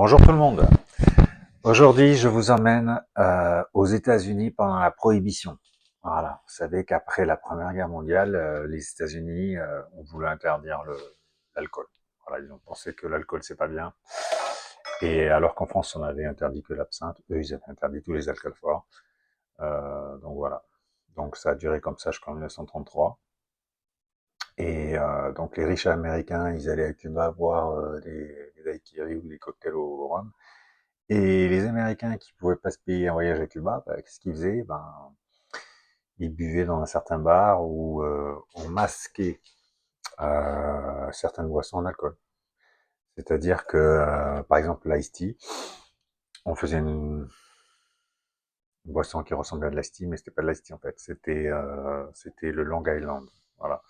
Bonjour tout le monde. Aujourd'hui, je vous emmène aux États-Unis pendant la Prohibition. Voilà, vous savez qu'après la Première Guerre mondiale, les États-Unis ont voulu interdire l'alcool. Voilà, ils ont pensé que l'alcool c'est pas bien. Et alors qu'en France, on avait interdit que l'absinthe, eux, ils avaient interdit tous les alcools forts. Donc voilà. Donc ça a duré comme ça jusqu'en 1933. Et donc les riches américains, ils allaient à Cuba boire des daiquiris ou des cocktails au rhum. Et les Américains qui pouvaient pas se payer un voyage à Cuba, bah, qu'est-ce qu'ils faisaient? Ben, ils buvaient dans un certain bar où on masquait certaines boissons en alcool. C'est-à-dire que, par exemple, l'ice tea, on faisait une boisson qui ressemblait à de l'ice tea, mais c'était pas de l'ice tea en fait. C'était le Long Island. Voilà.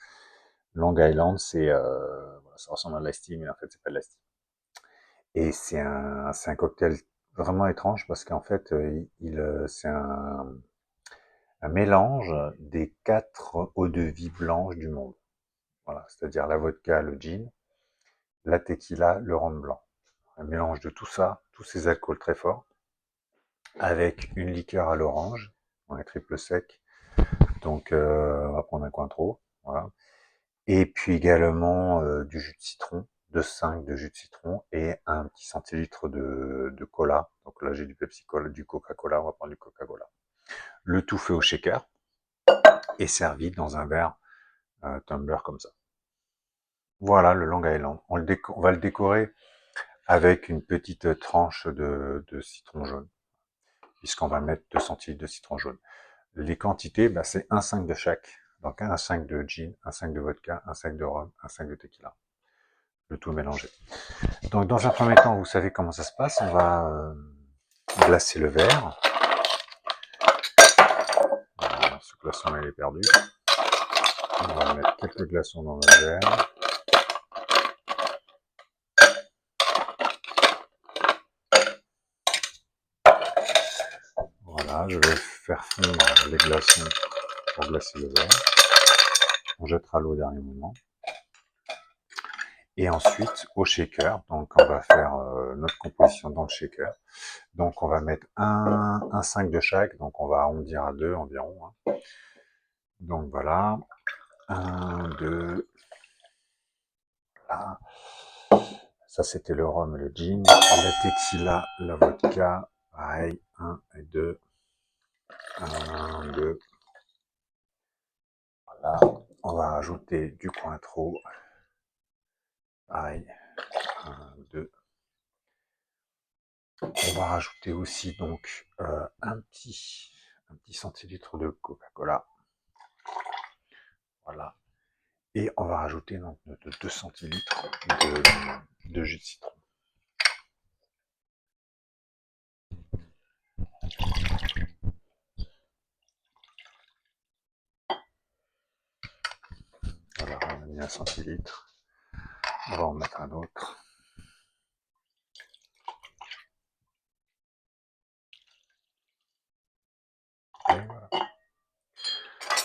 Long Island, voilà, ça ressemble à de l'ice tea, mais en fait, c'est pas de l'ice tea. Et c'est un cocktail vraiment étrange parce qu'en fait, c'est un mélange des 4 eaux-de-vie blanches du monde. Voilà, c'est-à-dire la vodka, le gin, la tequila, le rhum blanc. Un mélange de tout ça, tous ces alcools très forts, avec une liqueur à l'orange, on est triple sec, donc on va prendre un Cointreau, voilà. Et puis également du jus de citron, 2,5 de jus de citron et un petit centilitre de cola. Donc là j'ai du Pepsi Cola, du Coca-Cola, on va prendre du Coca-Cola. Le tout fait au shaker et servi dans un verre tumbler comme ça. Voilà le Long Island. On va le décorer avec une petite tranche de citron jaune, puisqu'on va mettre 2 centilitres de citron jaune. Les quantités, bah, c'est 1,5 de chaque. Donc 1,5 de gin, 1,5 de vodka, 1,5 de rhum, 1,5 de tequila. Le tout mélangé. Donc dans un premier temps, vous savez comment ça se passe. On va glacer le verre. Voilà, ce glaçon il est perdu. On va mettre quelques glaçons dans le verre. Voilà, je vais faire fondre les glaçons pour glacer le verre. On jettera l'eau au dernier moment. Et ensuite, au shaker, donc on va faire notre composition dans le shaker. Donc on va mettre un 5 de chaque, donc on va arrondir à 2 environ. Hein. Donc voilà, 1, 2, là. Ça c'était le rhum et le gin. La tequila, la vodka, pareil, 1 et 2. 1, 2. Voilà, on va rajouter du Cointreau. Pareil, 1, 2. On va rajouter aussi donc un petit centilitre de Coca-Cola. Voilà. Et on va rajouter donc notre 2 centilitres de jus de citron. Voilà, on a mis 1 centilitre. On va en mettre un autre. Et voilà.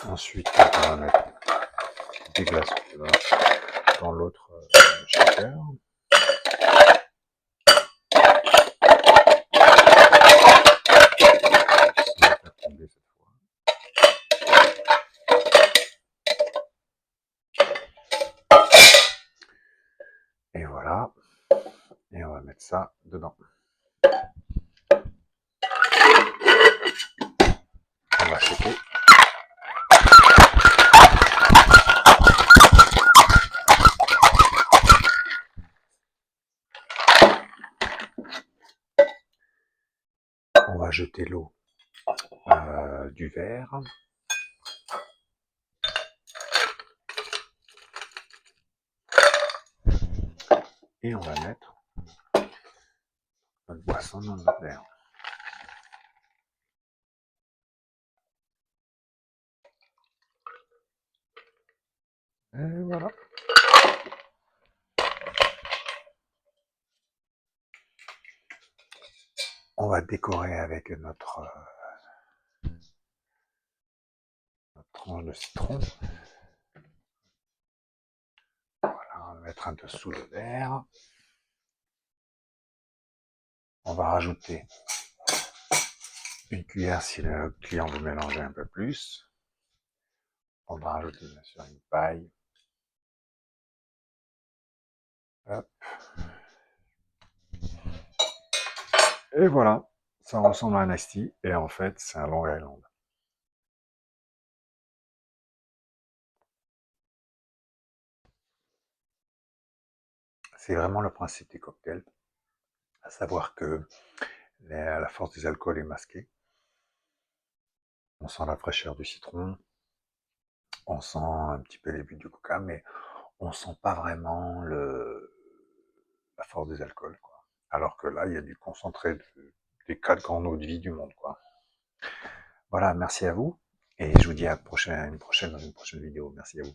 Ensuite, on va mettre des glaçons dans l'autre shaker. On va faire tomber cette fois. Et voilà. Et on va mettre ça dedans. On va shaker. On va jeter l'eau du verre. Et on va mettre notre boisson dans notre verre. Et voilà. On va décorer avec notre tranche de citron. Voilà, on va mettre un dessous le verre. On va rajouter une cuillère si le client veut mélanger un peu plus. On va rajouter bien sûr une paille. Hop. Et voilà, ça ressemble à un iced tea, et en fait, c'est un Long Island. C'est vraiment le principe des cocktails, à savoir que la force des alcools est masquée. On sent la fraîcheur du citron, on sent un petit peu les bulles du coca, mais on sent pas vraiment la force des alcools, quoi. Alors que là, il y a du concentré des 4 grands eaux de vie du monde, quoi. Voilà, merci à vous, et je vous dis à une prochaine vidéo. Merci à vous.